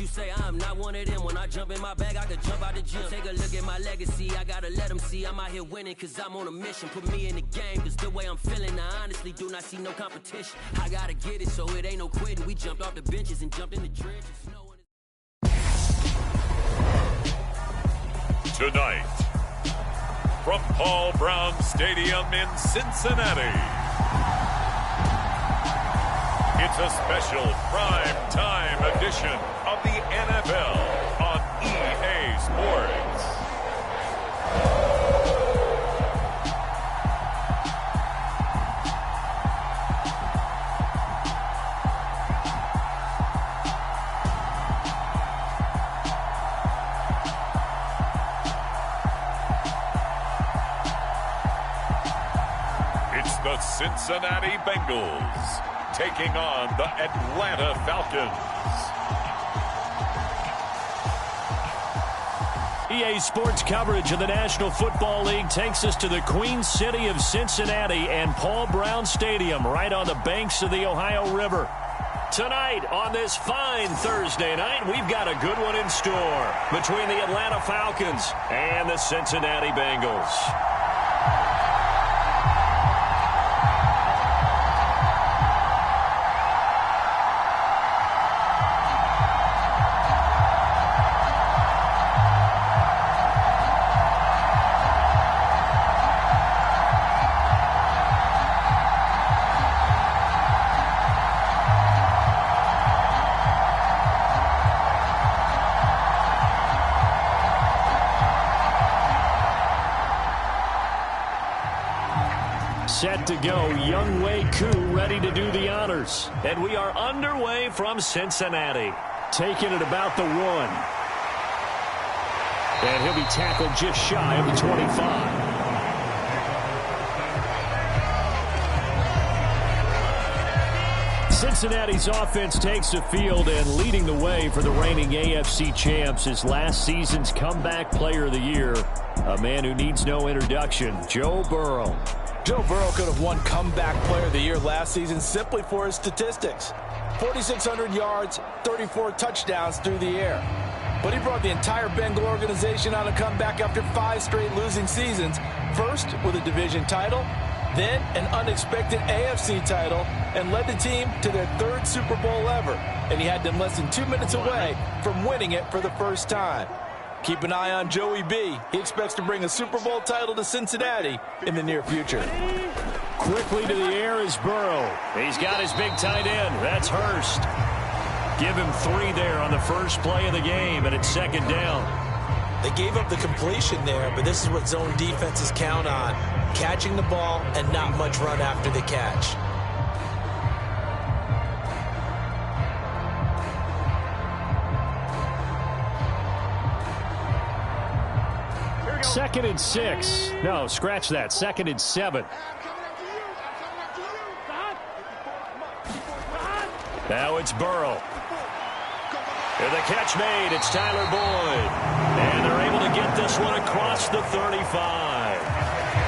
you say I'm not one of them. When I jump in my bag, I could jump out the gym. Take a look at my legacy, I gotta let them see I'm out here winning, cause I'm on a mission. Put me in the game, cause the way I'm feeling, I honestly do not see no competition. I gotta get it, so it ain't no quitting. We jumped off the benches and jumped in the trenches. Tonight, from Paul Brown Stadium in Cincinnati, it's a special prime time edition of the NFL on EA Sports. It's the Cincinnati Bengals taking on the Atlanta Falcons. EA Sports coverage of the National Football League takes us to the Queen City of Cincinnati and Paul Brown Stadium right on the banks of the Ohio River. Tonight on this fine Thursday night, we've got a good one in store between the Atlanta Falcons and the Cincinnati Bengals. Set to go, Younghoe Koo ready to do the honors. And we are underway from Cincinnati. Taking it about the 1. And he'll be tackled just shy of the 25. Cincinnati's offense takes the field, and leading the way for the reigning AFC champs is last season's comeback player of the year, a man who needs no introduction, Joe Burrow. Joe Burrow could have won Comeback Player of the Year last season simply for his statistics. 4,600 yards, 34 touchdowns through the air. But he brought the entire Bengal organization on a comeback after 5 straight losing seasons. First with a division title, then an unexpected AFC title, and led the team to their 3rd Super Bowl ever. And he had them less than 2 minutes away from winning it for the first time. Keep an eye on Joey B. He expects to bring a Super Bowl title to Cincinnati in the near future. Quickly to the air is Burrow. He's got his big tight end. That's Hurst. Give him 3 there on the first play of the game, and it's 2nd down. They gave up the completion there, but this is what zone defenses count on. Catching the ball and not much run after the catch. Second and 6. No, scratch that. 2nd and 7. Now it's Burrow. And the catch made. It's Tyler Boyd. And they're able to get this one across the 35.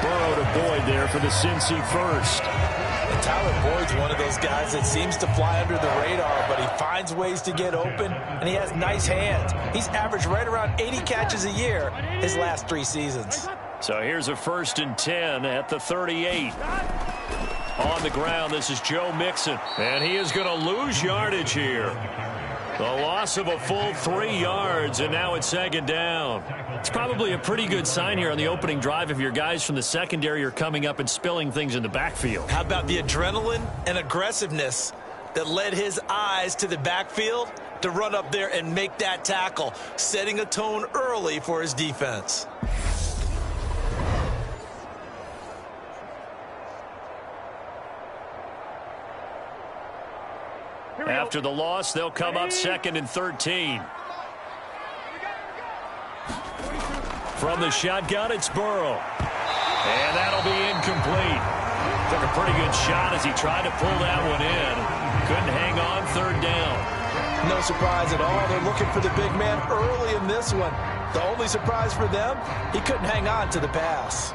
Burrow to Boyd there for the Cincy first. And Tyler Boyd's one of those guys that seems to fly under the radar, but he finds ways to get open, and he has nice hands. He's averaged right around 80 catches a year his last 3 seasons. So here's a 1st and 10 at the 38. On the ground, this is Joe Mixon, and he is going to lose yardage here. The loss of a full 3 yards, and now it's 2nd down. It's probably a pretty good sign here on the opening drive if your guys from the secondary are coming up and spilling things in the backfield. How about the adrenaline and aggressiveness that led his eyes to the backfield to run up there and make that tackle, setting a tone early for his defense. After the loss, they'll come up 2nd and 13. From the shotgun, it's Burrow. And that'll be incomplete. Took a pretty good shot as he tried to pull that one in. Couldn't hang on, 3rd down. No surprise at all. They're looking for the big man early in this one. The only surprise for them, he couldn't hang on to the pass.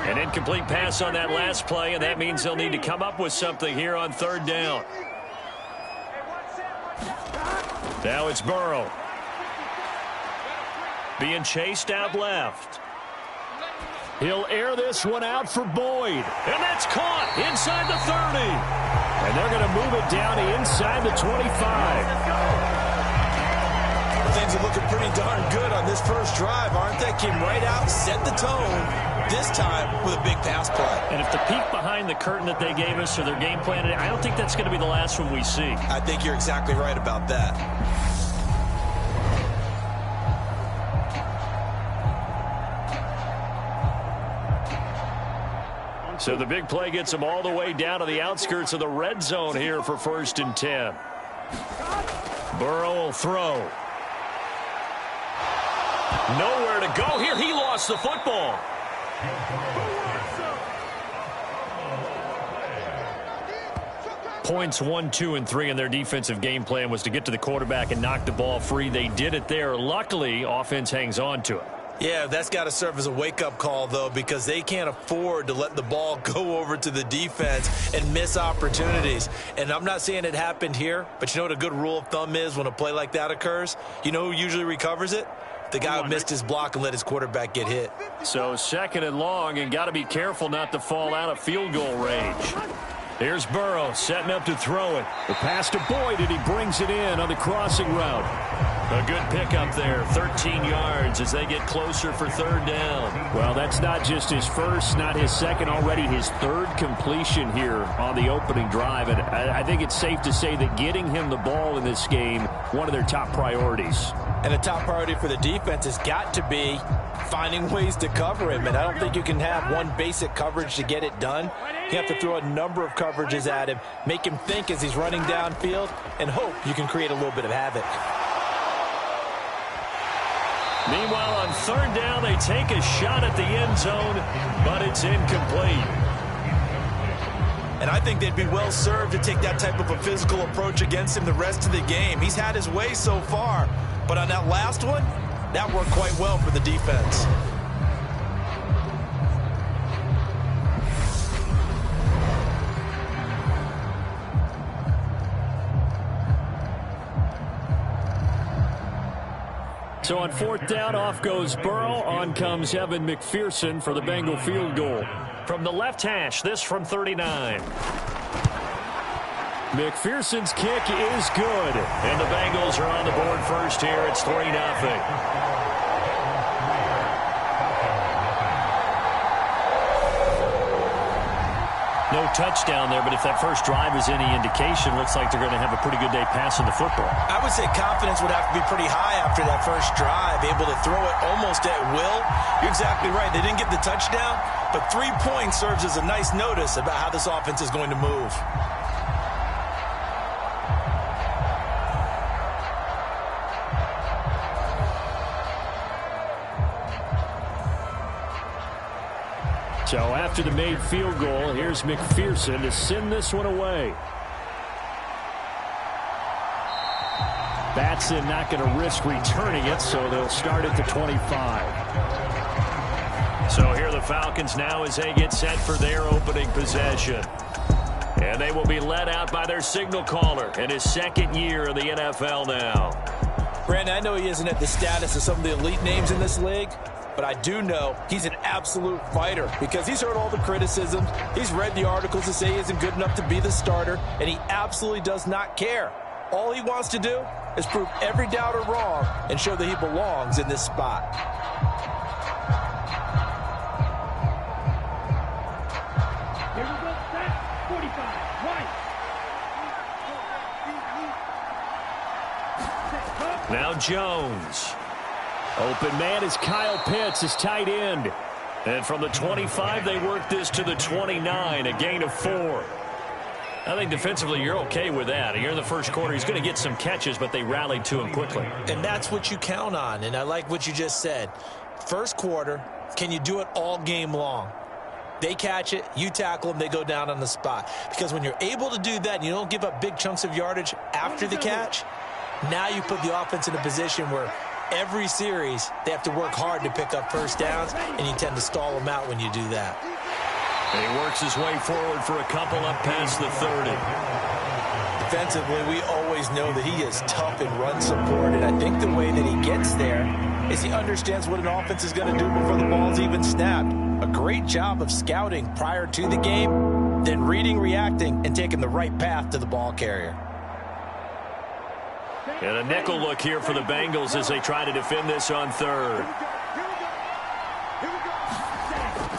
An incomplete pass on that last play, and that means they'll need to come up with something here on 3rd down. Now it's Burrow. Being chased out left. He'll air this one out for Boyd. And that's caught inside the 30. And they're going to move it down to inside the 25. Things are looking pretty darn good on this first drive, aren't they? Came right out, set the tone, this time with a big pass play. And if the peek behind the curtain that they gave us or their game plan, I don't think that's going to be the last one we see. I think you're exactly right about that. So the big play gets them all the way down to the outskirts of the red zone here for 1st and 10. Burrow will throw. Nowhere to go here. He lost the football. Points 1, 2, and 3 in their defensive game plan was to get to the quarterback and knock the ball free. They did it there. Luckily, offense hangs on to it. Yeah, that's got to serve as a wake-up call, though, because they can't afford to let the ball go over to the defense and miss opportunities. And I'm not saying it happened here, but you know what a good rule of thumb is when a play like that occurs? You know who usually recovers it? The guy who missed his block and let his quarterback get hit. So 2nd and long, and got to be careful not to fall out of field goal range. Here's Burrow setting up to throw it. The pass to Boyd, and he brings it in on the crossing route. A good pickup there, 13 yards as they get closer for 3rd down. Well, that's not just his first, not his second, already his 3rd completion here on the opening drive. And I think it's safe to say that getting him the ball in this game, one of their top priorities. And a top priority for the defense has got to be finding ways to cover him. And I don't think you can have one basic coverage to get it done. You have to throw a number of coverages at him, make him think as he's running downfield, and hope you can create a little bit of havoc. Meanwhile, on 3rd down, they take a shot at the end zone, but it's incomplete. And I think they'd be well served to take that type of a physical approach against him the rest of the game. He's had his way so far, but on that last one, that worked quite well for the defense. So on 4th down, off goes Burrow. On comes Evan McPherson for the Bengal field goal. From the left hash, this from 39. McPherson's kick is good. And the Bengals are on the board first here. It's 3-0. No touchdown there, but if that first drive is any indication, looks like they're going to have a pretty good day passing the football. I would say confidence would have to be pretty high after that first drive, able to throw it almost at will. You're exactly right. They didn't get the touchdown, but 3 points serves as a nice notice about how this offense is going to move. So after the made field goal, here's McPherson to send this one away. Batson not going to risk returning it, so they'll start at the 25. So here are the Falcons now as they get set for their opening possession. And they will be led out by their signal caller in his 2nd year in the NFL now. Brandon, I know he isn't at the status of some of the elite names in this league, but I do know he's an absolute fighter because he's heard all the criticisms. He's read the articles that say he isn't good enough to be the starter, and he absolutely does not care. All he wants to do is prove every doubter wrong and show that he belongs in this spot. Here we go, set, 45, right. Now Jones. Open man is Kyle Pitts, his tight end. And from the 25, they work this to the 29, a gain of 4. I think defensively you're okay with that. Here in the first quarter, he's going to get some catches, but they rallied to him quickly. And that's what you count on, and I like what you just said. First quarter, can you do it all game long? They catch it, you tackle them, they go down on the spot. Because when you're able to do that and you don't give up big chunks of yardage after the catch, now you put the offense in a position where every series, they have to work hard to pick up first downs, and you tend to stall them out when you do that. And he works his way forward for a couple up past the 30. Defensively, we always always know that he is tough in run support, and I think the way that he gets there is he understands what an offense is going to do before the ball's even snapped. A great job of scouting prior to the game, then reading, reacting, and taking the right path to the ball carrier. And a nickel look here for the Bengals as they try to defend this on third.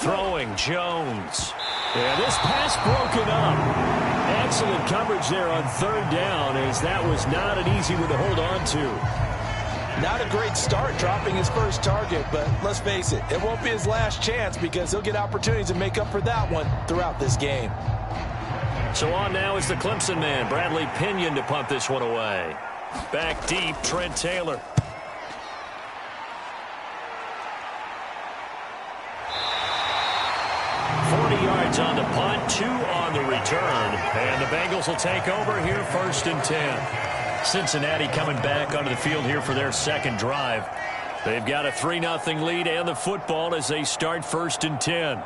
Throwing Jones. And this pass broken up. Excellent coverage there on third down, as that was not an easy one to hold on to. Not a great start dropping his first target, but let's face it, it won't be his last chance because he'll get opportunities to make up for that one throughout this game. So on now is the Clemson man, Bradley Pinion, to punt this one away. Back deep, Trent Taylor. On the punt, 2 on the return, and the Bengals will take over here, 1st and 10. Cincinnati coming back onto the field here for their second drive. They've got a 3-0 lead and the football as they start 1st and 10.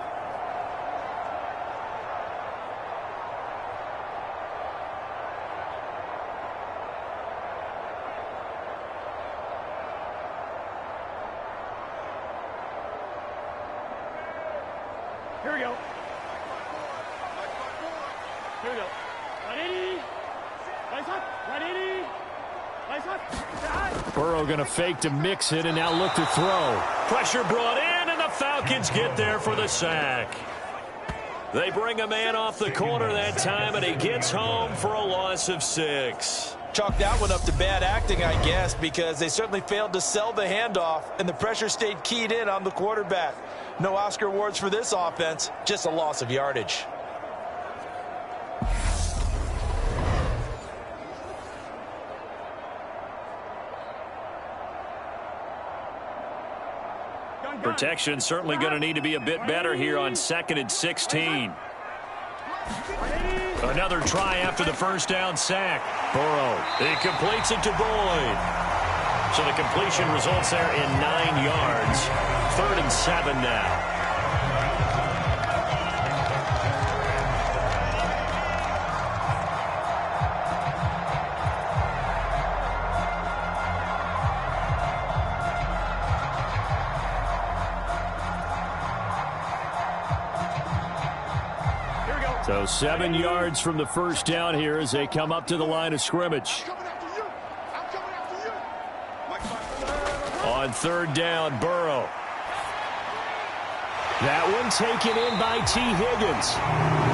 Here we go. Here we go. 180. Nice up. 180. Nice up. Burrow going to fake to mix it and now look to throw. Pressure brought in, and the Falcons get there for the sack. They bring a man off the corner that time, and he gets home for a loss of 6. Chalk that one up to bad acting, I guess, because they certainly failed to sell the handoff, and the pressure stayed keyed in on the quarterback. No Oscar awards for this offense, just a loss of yardage. Protection certainly going to need to be a bit better here on 2nd and 16. Another try after the first down sack. Burrow, he completes it to Boyd. So the completion results there in 9 yards. 3rd and 7 now. So 7 yards from the first down here as they come up to the line of scrimmage. On 3rd down, Burrow. That one taken in by T. Higgins.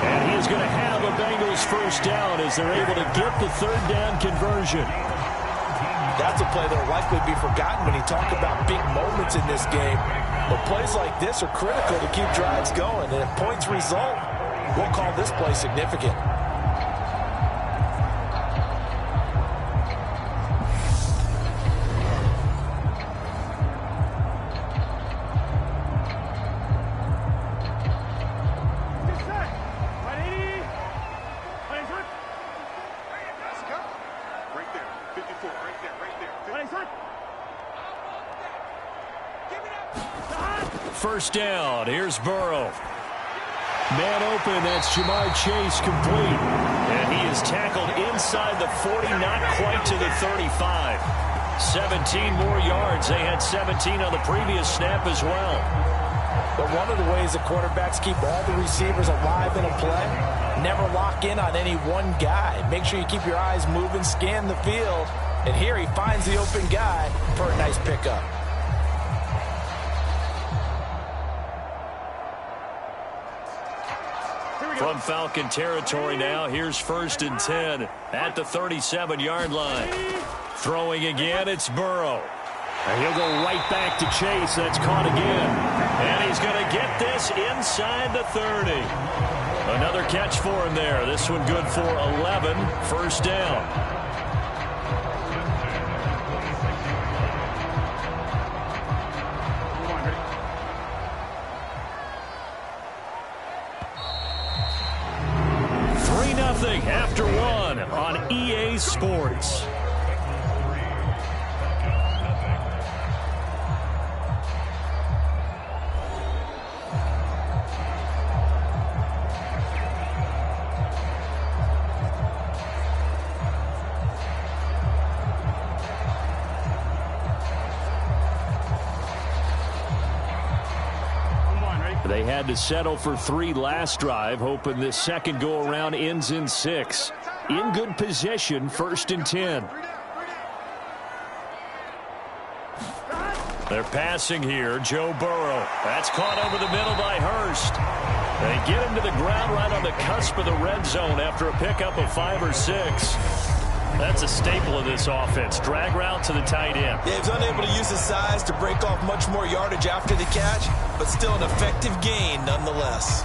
And he is going to have a Bengals first down as they're able to get the 3rd down conversion. That's a play that will likely be forgotten when you talk about big moments in this game. But plays like this are critical to keep drives going. And if points result, we'll call this play significant. First down, here's Burrow. Man open, that's Jamar Chase complete. And he is tackled inside the 40, not quite to the 35. 17 more yards. They had 17 on the previous snap as well. But one of the ways the quarterbacks keep all the receivers alive in a play, never lock in on any one guy. Make sure you keep your eyes moving, scan the field. And here he finds the open guy for a nice pickup. From Falcon territory now, here's 1st and 10 at the 37-yard line. Throwing again, it's Burrow. And he'll go right back to Chase. That's caught again. And he's going to get this inside the 30. Another catch for him there. This one good for 11. First down. After 1 on EA Sports. They had to settle for 3 last drive, hoping this second go-around ends in 6. In good position, 1st and 10. They're passing here. Joe Burrow. That's caught over the middle by Hurst. They get him to the ground right on the cusp of the red zone after a pickup of 5 or 6. That's a staple of this offense. Drag route to the tight end. Yeah, he was unable to use his size to break off much more yardage after the catch, but still an effective gain nonetheless.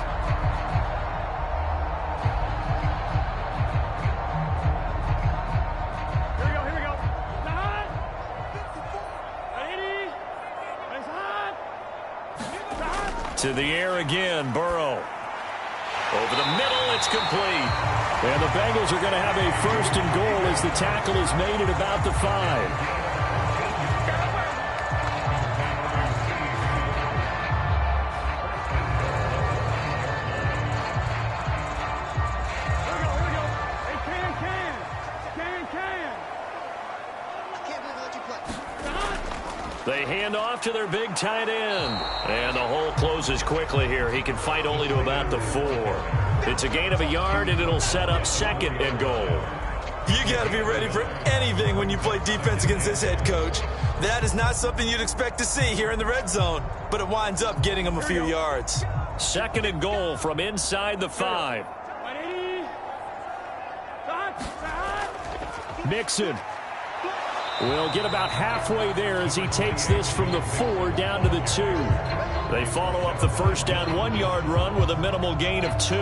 Here we go. To the air again, Burrow. Over the middle, it's complete. And the Bengals are going to have a 1st and goal as the tackle is made at about the 5. They hand off to their big tight end. And the hole closes quickly here. He can fight only to about the 4. It's a gain of a yard, and it'll set up 2nd and goal. You got to be ready for anything when you play defense against this head coach. That is not something you'd expect to see here in the red zone, but it winds up getting him a few yards. 2nd and goal from inside the 5. Mixon will get about halfway there as he takes this from the 4 down to the 2. They follow up the first down 1-yard run with a minimal gain of 2.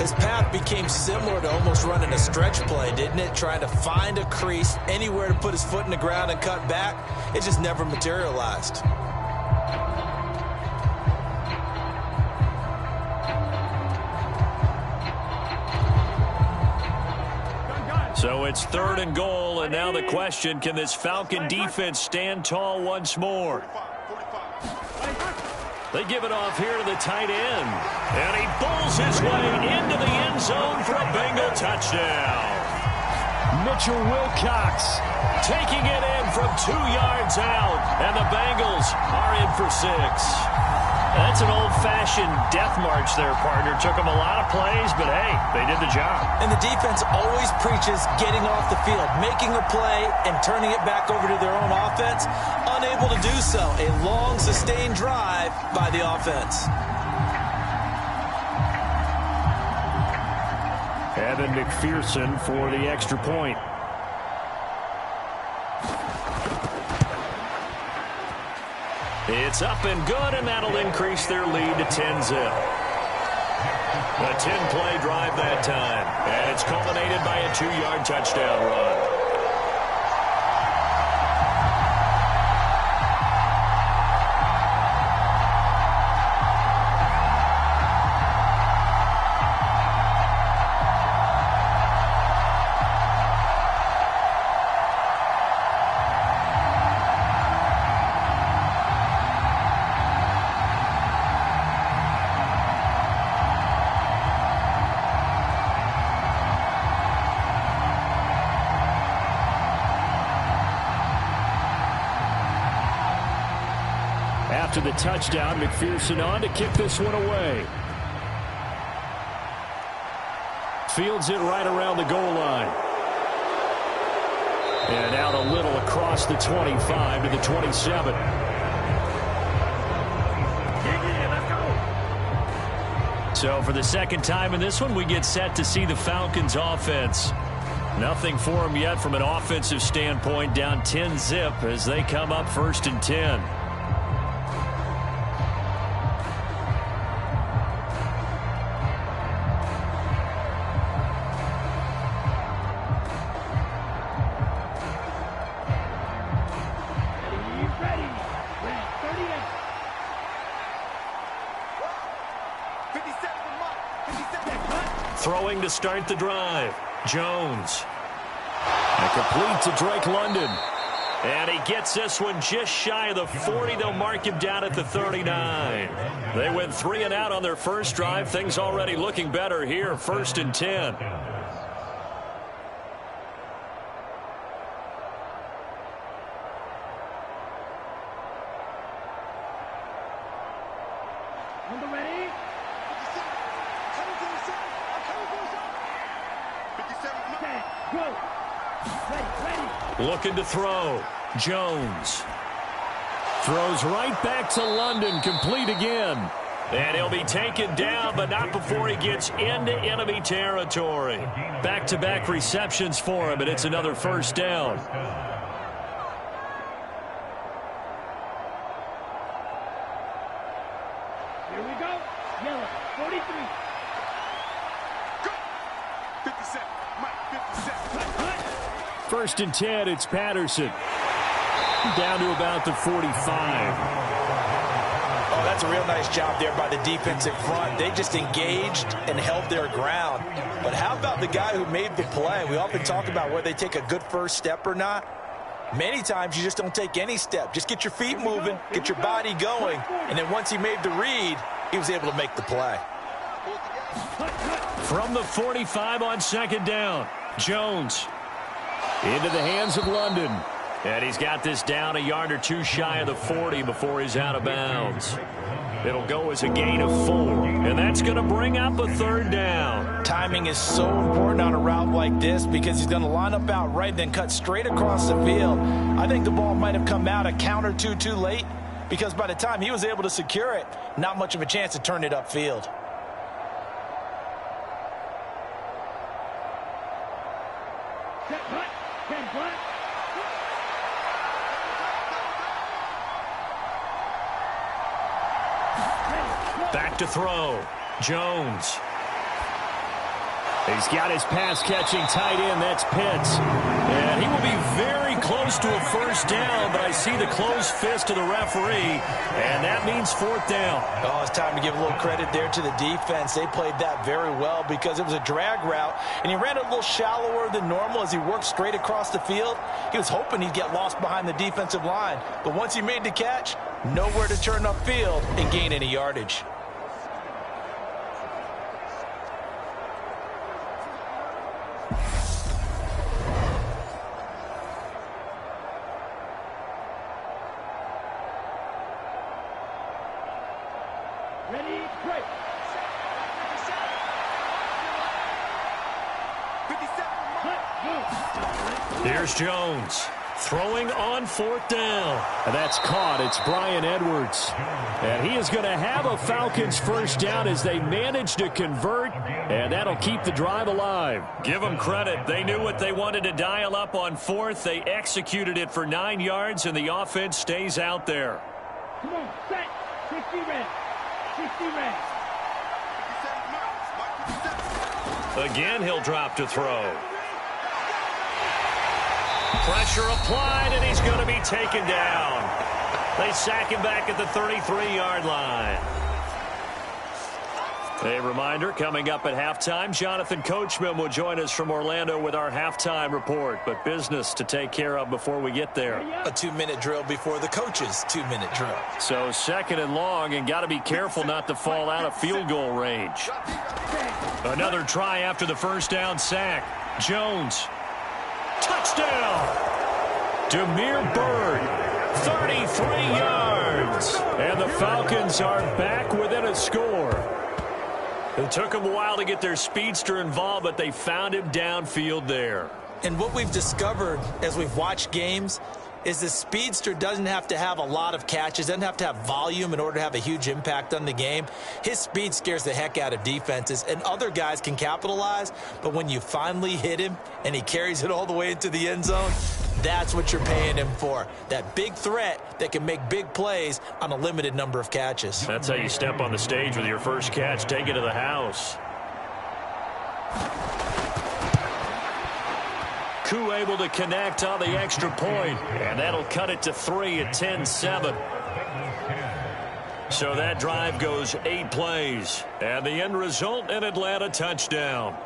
His path became similar to almost running a stretch play, didn't it? Trying to find a crease, anywhere to put his foot in the ground and cut back. It just never materialized. So it's 3rd and goal, and now the question, can this Falcon defense stand tall once more? They give it off here to the tight end, and he pulls his way into the end zone for a Bengal touchdown. Mitchell Wilcox taking it in from 2 yards out, and the Bengals are in for 6. That's an old-fashioned death march there, partner. Took them a lot of plays, but hey, they did the job. And the defense always preaches getting off the field, making a play, and turning it back over to their own offense. Unable to do so. A long, sustained drive by the offense. Evan McPherson for the extra point. It's up and good, and that'll increase their lead to 10-zip. A 10-play drive that time, and it's culminated by a 2-yard touchdown run. After the touchdown, McPherson on to kick this one away. Fields it right around the goal line. And out a little across the 25 to the 27. So for the second time in this one, we get set to see the Falcons offense. Nothing for them yet from an offensive standpoint, down 10-zip as they come up 1st and 10. Throwing to start the drive. Jones. And complete to Drake London. And he gets this one just shy of the 40. They'll mark him down at the 39. They went 3 and out on their first drive. Things already looking better here. 1st and 10. On the ready. Looking to throw. Jones. Throws right back to London. Complete again. And he'll be taken down, but not before he gets into enemy territory. Back-to-back receptions for him, and it's another first down. Here we go. Yellow, 43. Go. 57. Mike, 57. First and 10, it's Patterson. Down to about the 45. Oh, that's a real nice job there by the defensive front. They just engaged and held their ground. But how about the guy who made the play? We often talk about whether they take a good first step or not. Many times you just don't take any step. Just get your feet moving, get your body going, and then once he made the read, he was able to make the play. From the 45 on second down, Jones into the hands of London. And he's got this down a yard or two shy of the 40 before he's out of bounds. It'll go as a gain of 4, and that's going to bring up a third down. Timing is so important on a route like this because he's going to line up out right, then cut straight across the field. I think the ball might have come out a count or two too late because by the time he was able to secure it, not much of a chance to turn it upfield. Back to throw. Jones. He's got his pass-catching tight end. That's Pitts. And he will be very close to a first down, but I see the closed fist of the referee, and that means fourth down. Oh, it's time to give a little credit there to the defense. They played that very well because it was a drag route, and he ran a little shallower than normal as he worked straight across the field. He was hoping he'd get lost behind the defensive line, but once he made the catch, nowhere to turn upfield and gain any yardage. Ready, break. 57. Here's Jones throwing on fourth down. And that's caught. It's Bryan Edwards. And he is going to have a Falcons first down as they manage to convert, and that'll keep the drive alive. Give them credit. They knew what they wanted to dial up on fourth. They executed it for 9 yards, and the offense stays out there. Come on, set. 60 red. 60 red. Again, he'll drop to throw. Pressure applied, and he's going to be taken down. They sack him back at the 33-yard line. A reminder, coming up at halftime, Jonathan Coachman will join us from Orlando with our halftime report, but business to take care of before we get there. A 2-minute drill before the coach's 2-minute drill. So second and long, and got to be careful not to fall out of field goal range. Another try after the first down sack. Jones. Touchdown! Demir Bird, 33 yards. And the Falcons are back within a score. It took them a while to get their speedster involved, but they found him downfield there. And what we've discovered as we've watched games is the speedster doesn't have to have a lot of catches, doesn't have to have volume in order to have a huge impact on the game. His speed scares the heck out of defenses, and other guys can capitalize, but when you finally hit him and he carries it all the way into the end zone, that's what you're paying him for. That big threat that can make big plays on a limited number of catches. That's how you step on the stage with your first catch. Take it to the house. Koo able to connect on the extra point, and that'll cut it to 3 at 10-7. So that drive goes 8 plays, and the end result, an Atlanta touchdown.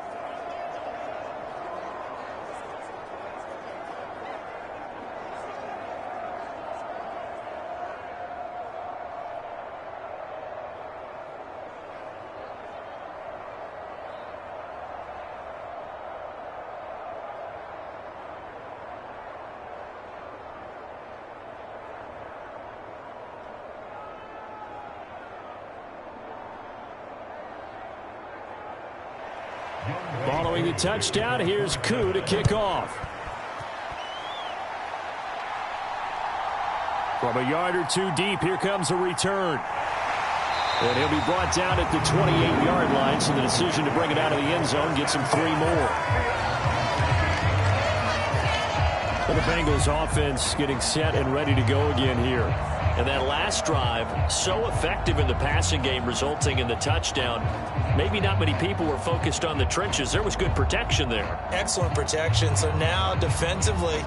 Following the touchdown, here's Koo to kick off. From a yard or two deep, here comes a return. And he'll be brought down at the 28-yard line, so the decision to bring it out of the end zone gets him 3 more. And the Bengals offense getting set and ready to go again here. And that last drive, so effective in the passing game, resulting in the touchdown. Maybe not many people were focused on the trenches. There was good protection there. Excellent protection. So now defensively,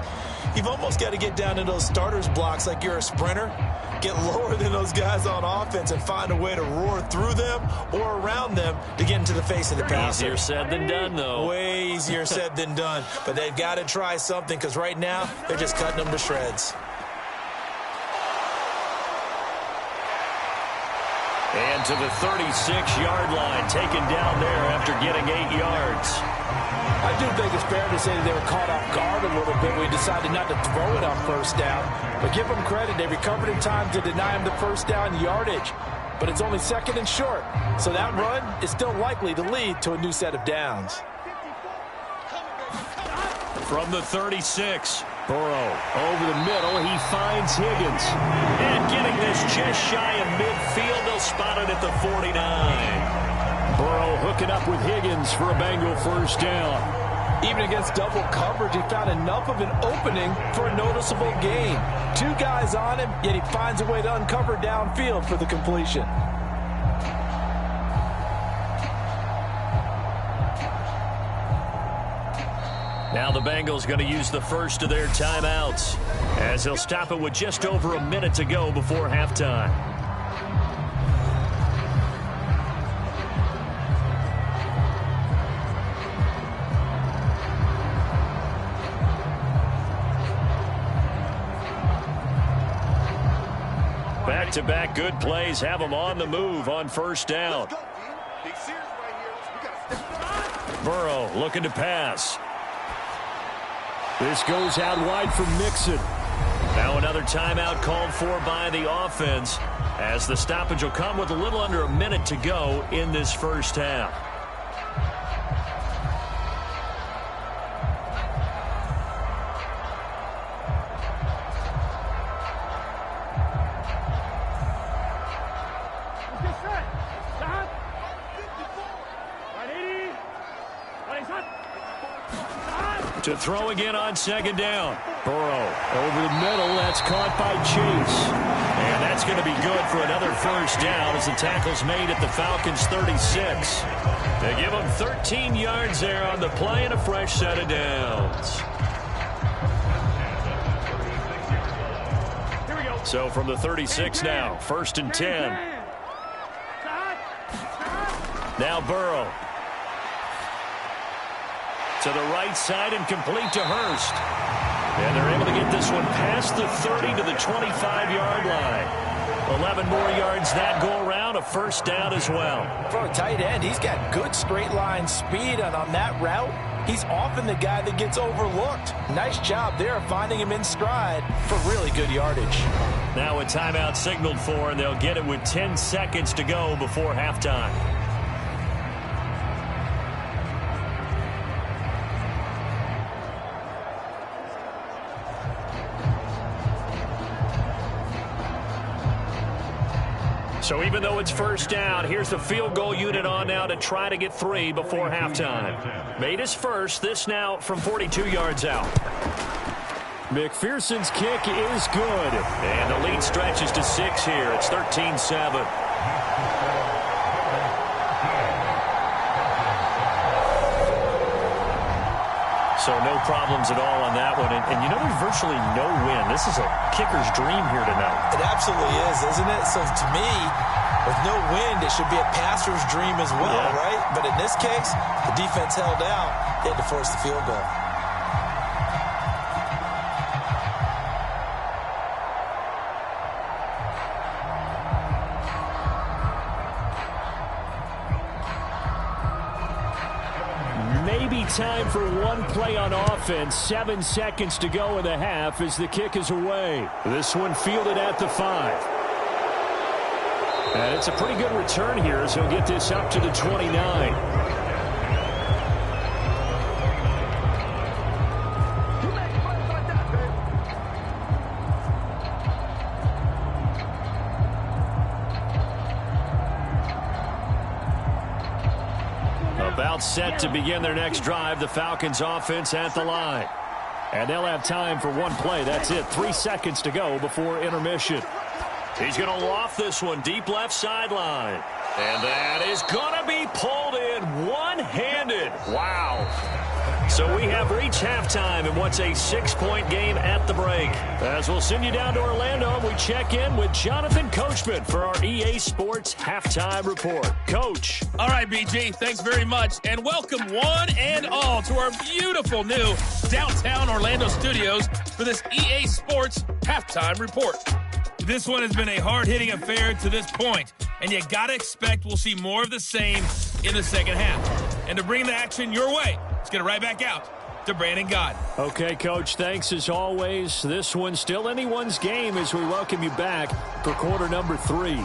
you've almost got to get down to those starters blocks like you're a sprinter. Get lower than those guys on offense and find a way to roar through them or around them to get into the face of the passer. Easier said than done, though. Way easier said than done. But they've got to try something because right now they're just cutting them to shreds. And to the 36-yard line, taken down there after getting 8 yards. I do think it's fair to say that they were caught off guard a little bit when we decided not to throw it on first down. But give them credit. They recovered in time to deny him the first down yardage. But it's only 2nd and short. So that run is still likely to lead to a new set of downs. From the 36, Burrow over the middle. He finds Higgins. And getting this just shy of midfield. They'll spot it at the 49. Burrow hooking up with Higgins for a Bengal first down. Even against double coverage, he found enough of an opening for a noticeable gain. 2 guys on him, yet he finds a way to uncover downfield for the completion. Now the Bengals going to use the first of their timeouts as they'll stop it with just over a minute to go before halftime. Back-to-back good plays have them on the move on first down. Burrow looking to pass. This goes out wide for Mixon. Now another timeout called for by the offense as the stoppage will come with a little under a minute to go in this first half. To throw again on 2nd down. Burrow over the middle. That's caught by Chase. And that's going to be good for another first down as the tackle's made at the Falcons' 36. They give them 13 yards there on the play and a fresh set of downs. So from the 36 now, 1st and 10. Now Burrow. To the right side and complete to Hurst. And they're able to get this one past the 30 to the 25-yard line. 11 more yards that go around, a first down as well. For a tight end, he's got good straight line speed, and on that route, he's often the guy that gets overlooked. Nice job there finding him in stride for really good yardage. Now a timeout signaled for, and they'll get it with 10 seconds to go before halftime. So even though it's first down, here's the field goal unit on now to try to get 3 before halftime. Made his first, this now from 42 yards out. McPherson's kick is good. And the lead stretches to 6 here. It's 13-7. So no problems at all on that one. And you know, there's virtually no wind. This is a kicker's dream here tonight. It absolutely is, isn't it? So to me, with no wind, it should be a passer's dream as well, right? But in this case, the defense held out. They had to force the field goal. Time for one play on offense. 7 seconds to go in the half as the kick is away. This one fielded at the 5. And it's a pretty good return here as he'll get this up to the 29. About set to begin their next drive, the Falcons offense at the line. And they'll have time for one play. That's it. 3 seconds to go before intermission. He's going to loft this one deep left sideline. And that is going to be pulled in one-handed. Wow. So we have reached halftime in what's a 6-point game at the break. As we'll send you down to Orlando, we check in with Jonathan Coachman for our EA Sports Halftime Report. Coach. All right, BG, thanks very much. And welcome one and all to our beautiful new downtown Orlando studios for this EA Sports Halftime Report. This one has been a hard-hitting affair to this point, and you got to expect we'll see more of the same in the second half. And to bring the action your way, let's get it right back out to Brandon Gott. Okay, Coach, thanks as always. This one's still anyone's game as we welcome you back for quarter number 3.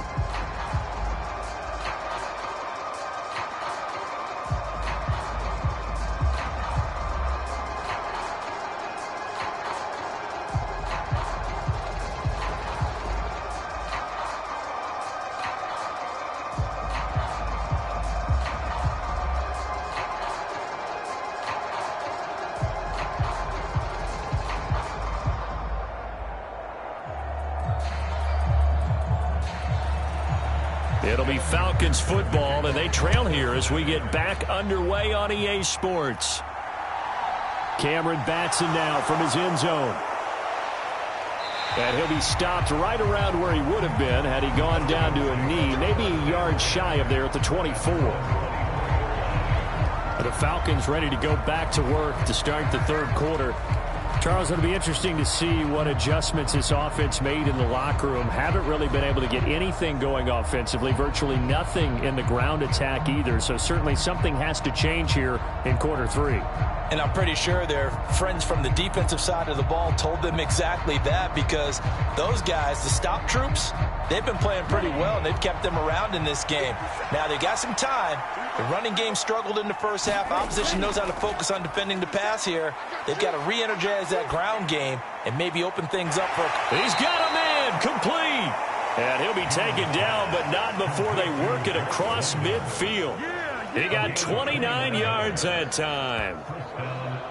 It'll be Falcons football, and they trail here as we get back underway on EA Sports. Cameron Batson now from his end zone. And he'll be stopped right around where he would have been had he gone down to a knee, maybe a yard shy of there at the 24. The Falcons ready to go back to work to start the third quarter. Charles, it'll be interesting to see what adjustments this offense made in the locker room. Haven't really been able to get anything going offensively, virtually nothing in the ground attack either. So certainly something has to change here in quarter 3. And I'm pretty sure their friends from the defensive side of the ball told them exactly that, because those guys, the stop troops, they've been playing pretty well, and they've kept them around in this game. Now, they got some time. The running game struggled in the first half. Opposition knows how to focus on defending the pass here. They've got to re-energize that ground game and maybe open things up for... He's got a man complete. And he'll be taken down, but not before they work it across midfield. He got 29 yards that time.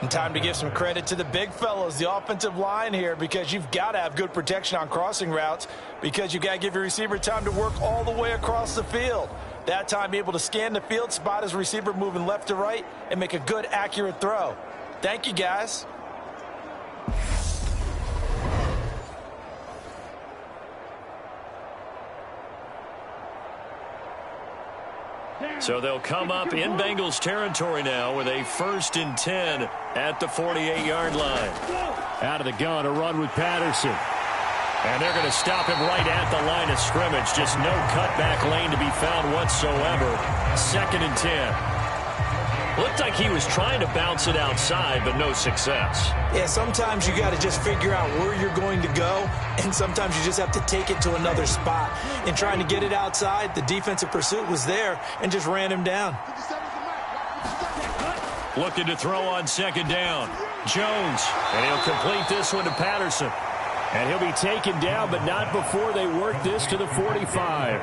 And time to give some credit to the big fellows, the offensive line here, because you've got to have good protection on crossing routes, because you've got to give your receiver time to work all the way across the field. That time, be able to scan the field, spot his receiver moving left to right, and make a good, accurate throw. Thank you, guys. So they'll come up in Bengals territory now with a 1st and 10 at the 48-yard line. Out of the gun, a run with Patterson. And they're going to stop him right at the line of scrimmage. Just no cutback lane to be found whatsoever. 2nd and 10. Looked like he was trying to bounce it outside, but no success. Yeah, sometimes you got to just figure out where you're going to go, and sometimes you just have to take it to another spot. In trying to get it outside, the defensive pursuit was there and just ran him down. Looking to throw on 2nd down. Jones, and he'll complete this one to Patterson. And he'll be taken down, but not before they work this to the 45.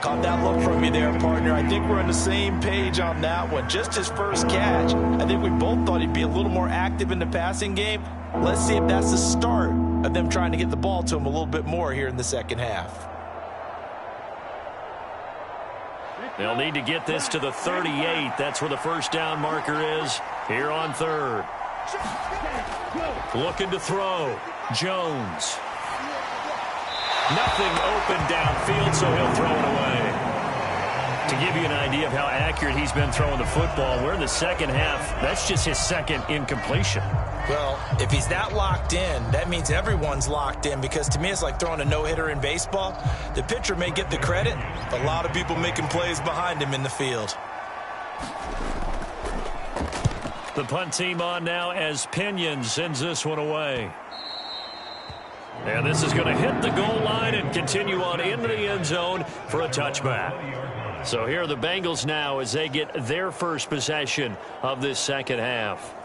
Caught that look from you there, partner. I think we're on the same page on that one. Just his first catch. I think we both thought he'd be a little more active in the passing game. Let's see if that's the start of them trying to get the ball to him a little bit more here in the second half. They'll need to get this to the 38. That's where the first down marker is here on 3rd. Looking to throw. Jones. Nothing open downfield, so he'll throw it away. To give you an idea of how accurate he's been throwing the football, we're in the second half. That's just his 2nd incompletion. Well, if he's that locked in, that means everyone's locked in, because to me it's like throwing a no-hitter in baseball. The pitcher may get the credit, but a lot of people making plays behind him in the field. The punt team on now as Pinion sends this one away. And this is going to hit the goal line and continue on into the end zone for a touchback. So here are the Bengals now as they get their first possession of this second half.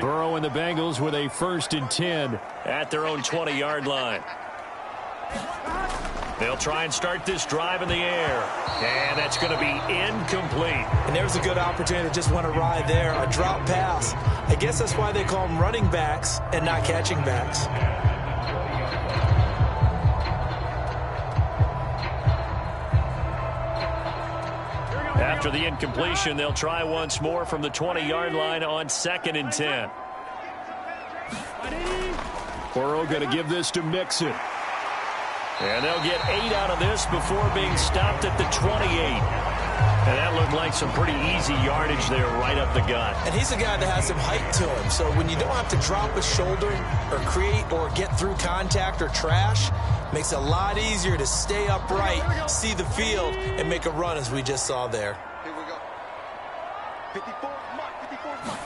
Burrow and the Bengals with a 1st and 10 at their own 20-yard line. They'll try and start this drive in the air. And that's going to be incomplete. And there's a good opportunity to just want to ride there. A drop pass. I guess that's why they call them running backs and not catching backs. After the incompletion, they'll try once more from the 20-yard line on 2nd and 10. Burrow going to give this to Mixon. And they'll get 8 out of this before being stopped at the 28. And that looked like some pretty easy yardage there right up the gut. And he's a guy that has some height to him. So when you don't have to drop a shoulder or create or get through contact or trash, makes it a lot easier to stay upright, see the field, and make a run as we just saw there. Here we go. 54 mark, 54 mark.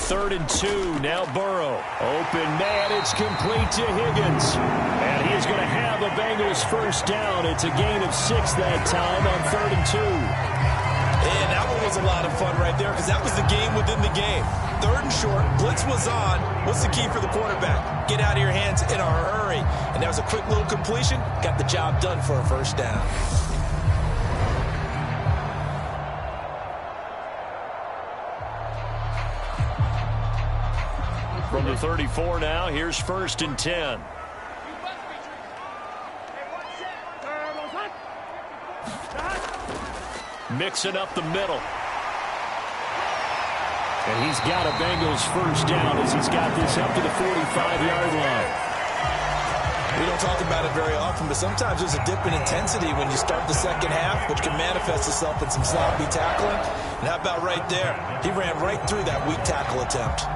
3rd and 2. Now Burrow. Open man. It's complete to Higgins. And he is going to have a Bengals 1st down. It's a gain of 6 that time on 3rd and 2. And that one was a lot of fun right there because that was the game within the game. 3rd and short. Blitz was on. What's the key for the quarterback? Get out of your hands in a hurry. And that was a quick little completion. Got the job done for a 1st down. From the 34 now, here's 1st and 10. Mixing up the middle. And he's got a Bengals 1st down as he's got this up to the 45-yard line. We don't talk about it very often, but sometimes there's a dip in intensity when you start the 2nd half, which can manifest itself in some sloppy tackling. And how about right there? He ran right through that weak tackle attempt.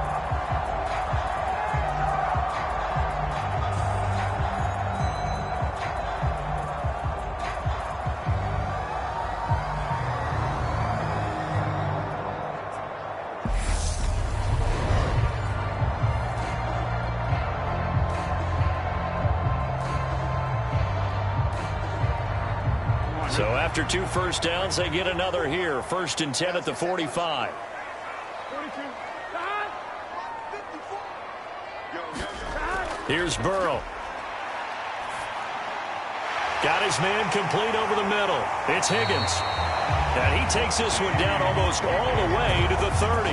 So after 2 1st downs, they get another here. 1st and 10 at the 45. Here's Burrow. Got his man complete over the middle. It's Higgins. And he takes this one down almost all the way to the 30.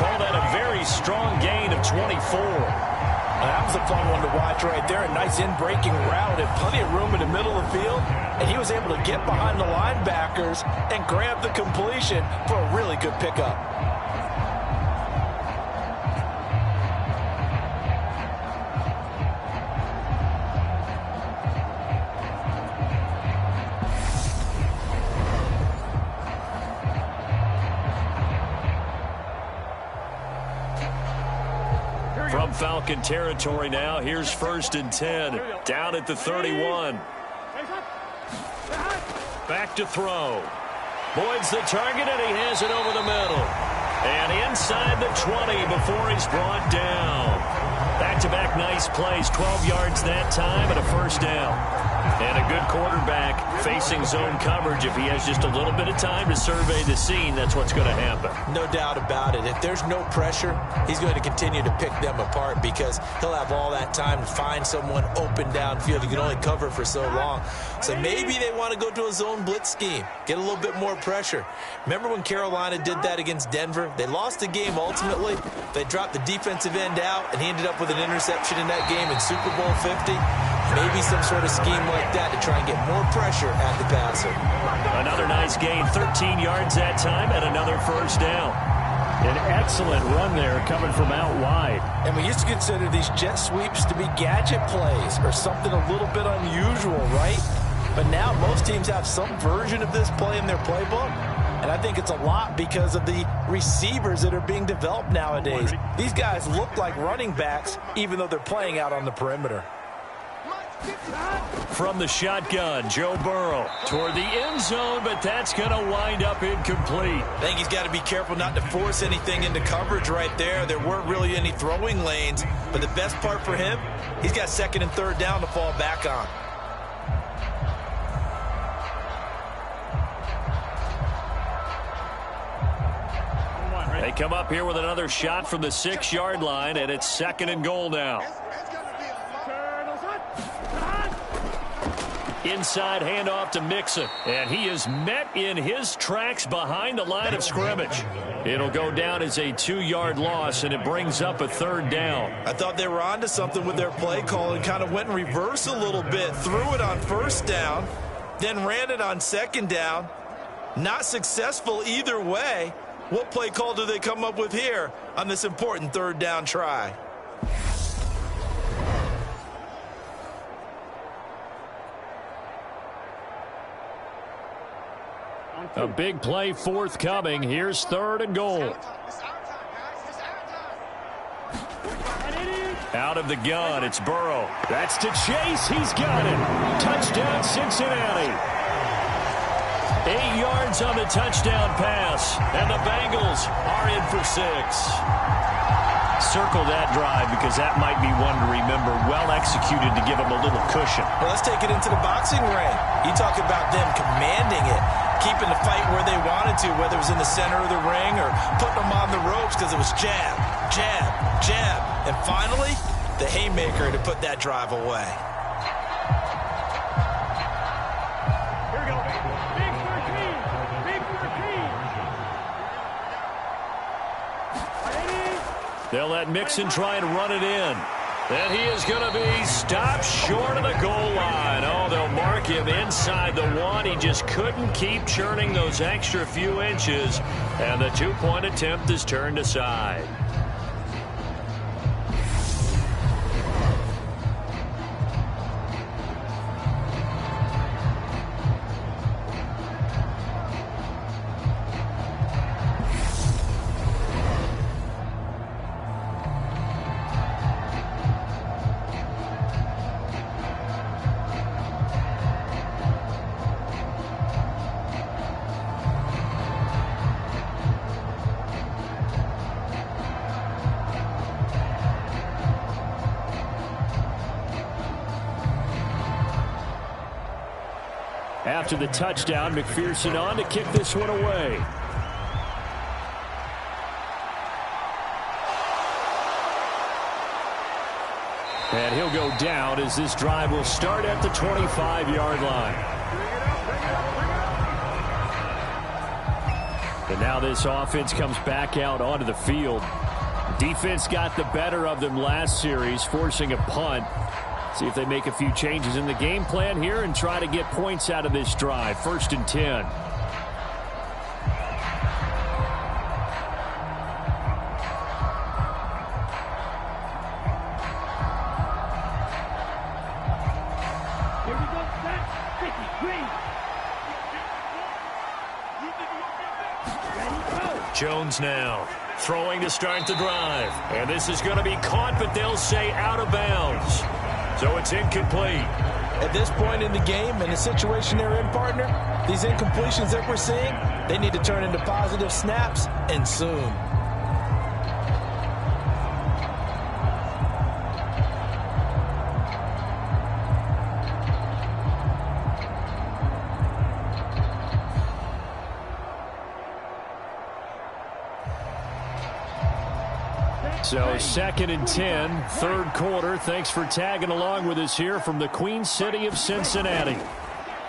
Call that a very strong gain of 24. That was a fun one to watch right there. A nice in-breaking route and plenty of room in the middle of the field. And he was able to get behind the linebackers and grab the completion for a really good pickup. From Falcon territory now, here's 1st and 10, down at the 31. Back to throw. Boyd's the target, and he has it over the middle. And inside the 20 before he's brought down. Back-to-back nice plays, 12 yards that time and a 1st down. And a good quarterback facing zone coverage. If he has just a little bit of time to survey the scene, that's what's going to happen. No doubt about it. If there's no pressure, he's going to continue to pick them apart because he'll have all that time to find someone open downfield. You can only cover for so long. So maybe they want to go to a zone blitz scheme, get a little bit more pressure. Remember when Carolina did that against Denver? They lost the game ultimately. They dropped the defensive end out, and he ended up with an interception in that game in Super Bowl 50. Maybe some sort of scheme like that to try and get more pressure at the passer. Another nice gain, 13 yards that time, and another 1st down. An excellent run there coming from out wide. And we used to consider these jet sweeps to be gadget plays or something a little bit unusual, right? But now most teams have some version of this play in their playbook. And I think it's a lot because of the receivers that are being developed nowadays. These guys look like running backs even though they're playing out on the perimeter. From the shotgun, Joe Burrow toward the end zone, but that's going to wind up incomplete. I think he's got to be careful not to force anything into coverage right there. There weren't really any throwing lanes, but the best part for him, he's got 2nd and 3rd down to fall back on. They come up here with another shot from the 6-yard line, and it's 2nd and goal now. Inside handoff to Mixon, and he is met in his tracks behind the line of scrimmage. It'll go down as a 2-yard loss, and it brings up a 3rd down. I thought they were onto something with their play call and kind of went in reverse a little bit. Threw it on 1st down, then ran it on 2nd down. Not successful either way. What play call do they come up with here on this important 3rd down try? A big play forthcoming. Here's 3rd and goal. Out of the gun, it's Burrow. That's to Chase. He's got it. Touchdown, Cincinnati. 8 yards on the touchdown pass, and the Bengals are in for 6. Circle that drive because that might be one to remember. Well executed to give them a little cushion. Well, let's take it into the boxing ring. You talk about them commanding it, keeping the fight where they wanted to, whether it was in the center of the ring or putting them on the ropes because it was jab, jab, jab. And finally, the haymaker to put that drive away. Here we go. Big 13. Big 13. They'll let Mixon try and run it in. And he is going to be stopped short of the goal line. Oh, they'll mark him inside the 1. He just couldn't keep churning those extra few inches. And the 2-point attempt is turned aside. After the touchdown, McPherson on to kick this one away. And he'll go down as this drive will start at the 25-yard line. And now this offense comes back out onto the field. Defense got the better of them last series, forcing a punt. See if they make a few changes in the game plan here and try to get points out of this drive. 1st and 10. Here we go. Set. 50. Green. Ready, go. Jones now throwing to start the drive. And this is going to be caught, but they'll say out of bounds. So it's incomplete. At this point in the game and the situation they're in, partner, these incompletions that we're seeing, they need to turn into positive snaps, and soon. So 2nd and 10, 3rd quarter. Thanks for tagging along with us here from the Queen City of Cincinnati.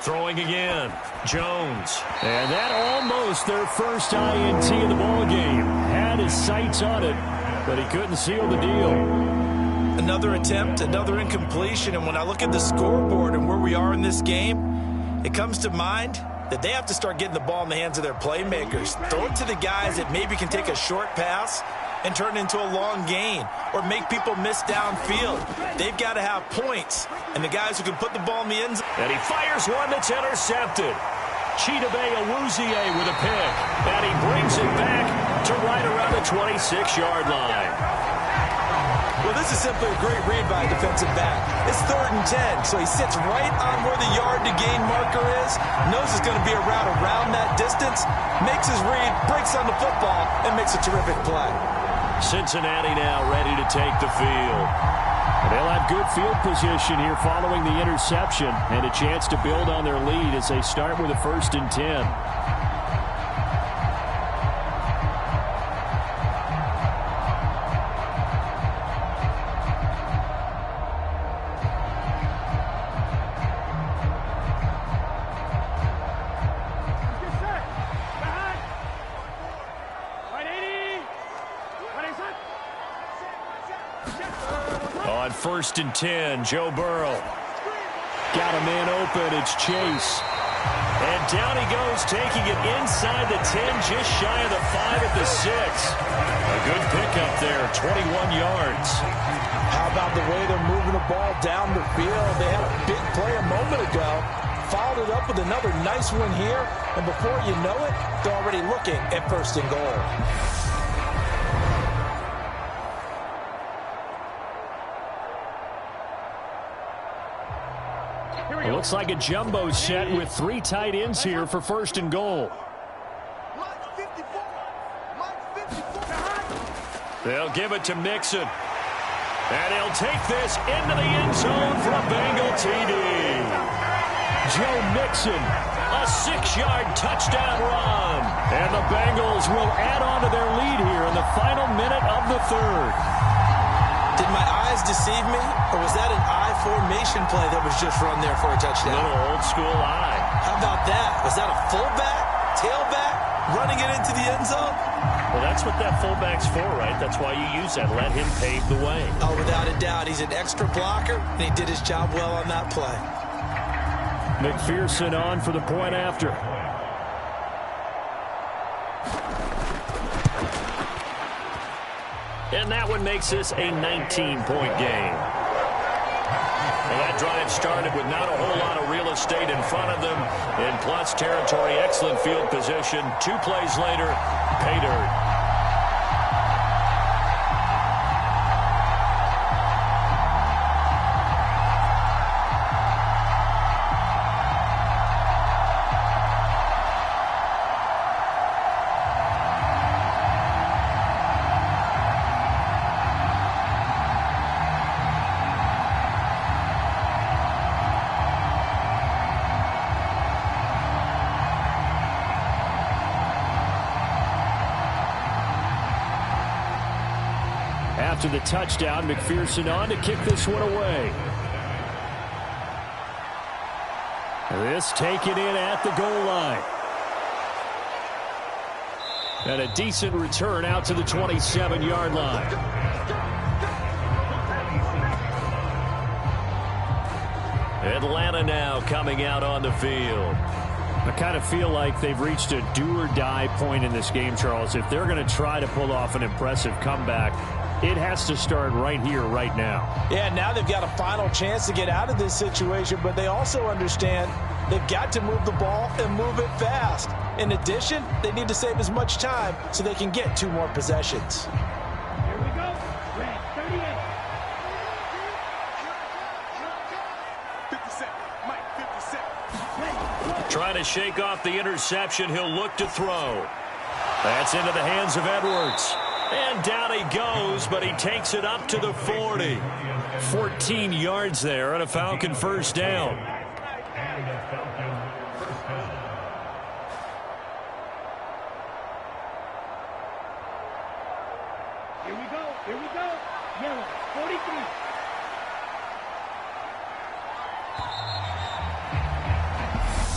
Throwing again, Jones. And that almost their first INT of the ballgame. Had his sights on it, but he couldn't seal the deal. Another attempt, another incompletion, and when I look at the scoreboard and where we are in this game, it comes to mind that they have to start getting the ball in the hands of their playmakers. Throw it to the guys that maybe can take a short pass and turn it into a long gain or make people miss downfield. They've got to have points, and the guys who can put the ball in the end zone. And he fires one that's intercepted. Chidobe Awuzie with a pick, and he brings it back to right around the 26-yard line. Well, this is simply a great read by a defensive back. It's 3rd and 10, so he sits right on where the yard-to-gain marker is, knows it's going to be a route around that distance, makes his read, breaks on the football, and makes a terrific play. Cincinnati now ready to take the field. And they'll have good field position here following the interception and a chance to build on their lead as they start with a 1st and 10. On 1st and 10, Joe Burrow. Got a man open. It's Chase. And down he goes, taking it inside the 10, just shy of the 5 at the 6. A good pickup there, 21 yards. How about the way they're moving the ball down the field? They had a big play a moment ago. Followed it up with another nice one here. And before you know it, they're already looking at 1st and goal. It looks like a jumbo set with 3 tight ends here for 1st and goal. They'll give it to Mixon. And he'll take this into the end zone for a Bengal TD. Joe Mixon, a 6-yard touchdown run. And the Bengals will add on to their lead here in the final minute of the 3rd. Did my eyes deceive me, or was that an I formation play that was just run there for a touchdown? Little old school eye. How about that? Was that a fullback, tailback, running it into the end zone? Well, that's what that fullback's for, right? That's why you use that. Let him pave the way. Oh, without a doubt. He's an extra blocker, and he did his job well on that play. McPherson on for the point after. And that one makes this a 19-point game. Well, that drive started with not a whole lot of real estate in front of them. In plus territory, excellent field position. 2 plays later, pay dirt. After the touchdown, McPherson on to kick this one away. This taken in at the goal line. And a decent return out to the 27-yard line. Atlanta now coming out on the field. I kind of feel like they've reached a do-or-die point in this game, Charles. If they're going to try to pull off an impressive comeback, it has to start right here, right now. Yeah, now they've got a final chance to get out of this situation, but they also understand they've got to move the ball and move it fast. In addition, they need to save as much time so they can get 2 more possessions. Here we go. Red 38. 57. Mike, 57. Trying to shake off the interception. He'll look to throw. That's into the hands of Edwards. And down he goes, but he takes it up to the 40. 14 yards there on a Falcon first down. Here we go. Here we go. Yellow 43.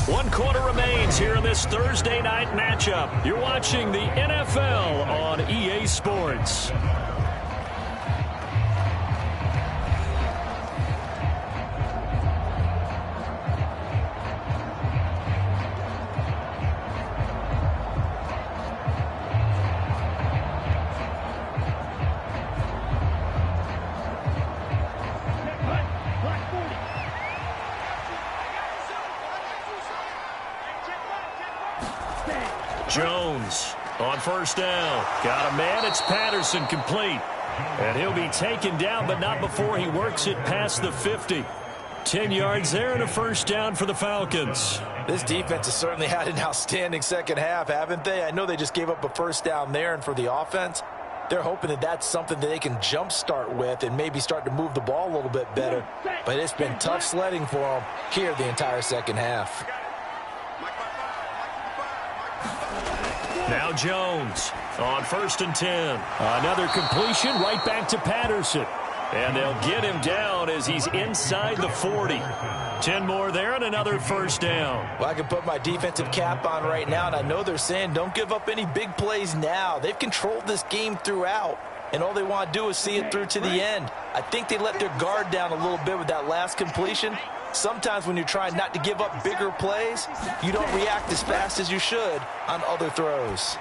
One quarter remains here in this Thursday night matchup. You're watching the NFL on EA Sports. Jones on first down. Got a man. It's Patterson, complete. And he'll be taken down, but not before he works it past the 50. 10 yards there and a first down for the Falcons. This defense has certainly had an outstanding second half, haven't they? I know they just gave up a first down there, and for the offense, they're hoping that that's something that they can jumpstart with and maybe start to move the ball a little bit better. But it's been tough sledding for them here the entire second half. Now Jones on first and 10. Another completion right back to Patterson. And they'll get him down as he's inside the 40. 10 more there and another first down. Well, I can put my defensive cap on right now, and I know they're saying don't give up any big plays now. They've controlled this game throughout. and all they want to do is see it through to the end. I think they let their guard down a little bit with that last completion. Sometimes when you're trying not to give up bigger plays, you don't react as fast as you should on other throws.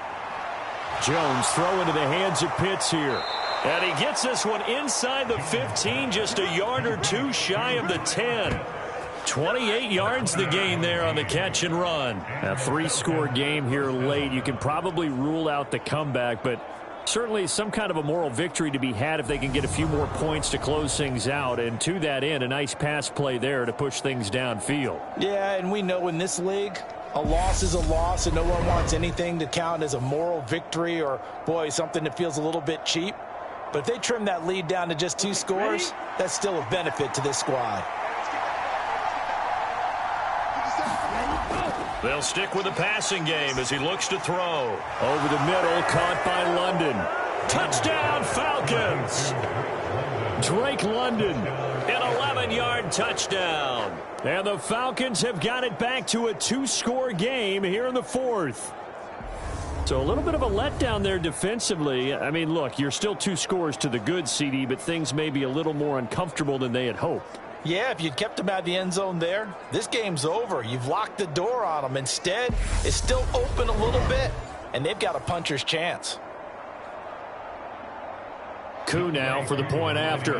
Jones throw into the hands of Pitts here. And he gets this one inside the 15, just a yard or two shy of the 10. 28 yards the gain there on the catch and run. A 3-score game here late. You can probably rule out the comeback, but certainly some kind of a moral victory to be had if they can get a few more points to close things out. And to that end, a nice pass play there to push things downfield. Yeah, and we know in this league, a loss is a loss, and no one wants anything to count as a moral victory or, boy, something that feels a little bit cheap. But if they trim that lead down to just 2 scores, that's still a benefit to this squad. They'll stick with the passing game as he looks to throw. Over the middle, caught by London. Touchdown, Falcons! Drake London, an 11-yard touchdown. And the Falcons have got it back to a 2-score game here in the 4th. So a little bit of a letdown there defensively. I mean, look, you're still 2 scores to the good, CD, but things may be a little more uncomfortable than they had hoped. Yeah, if you'd kept them out of the end zone there, this game's over. You've locked the door on them. Instead, it's still open a little bit, and they've got a puncher's chance. Koo now for the point after.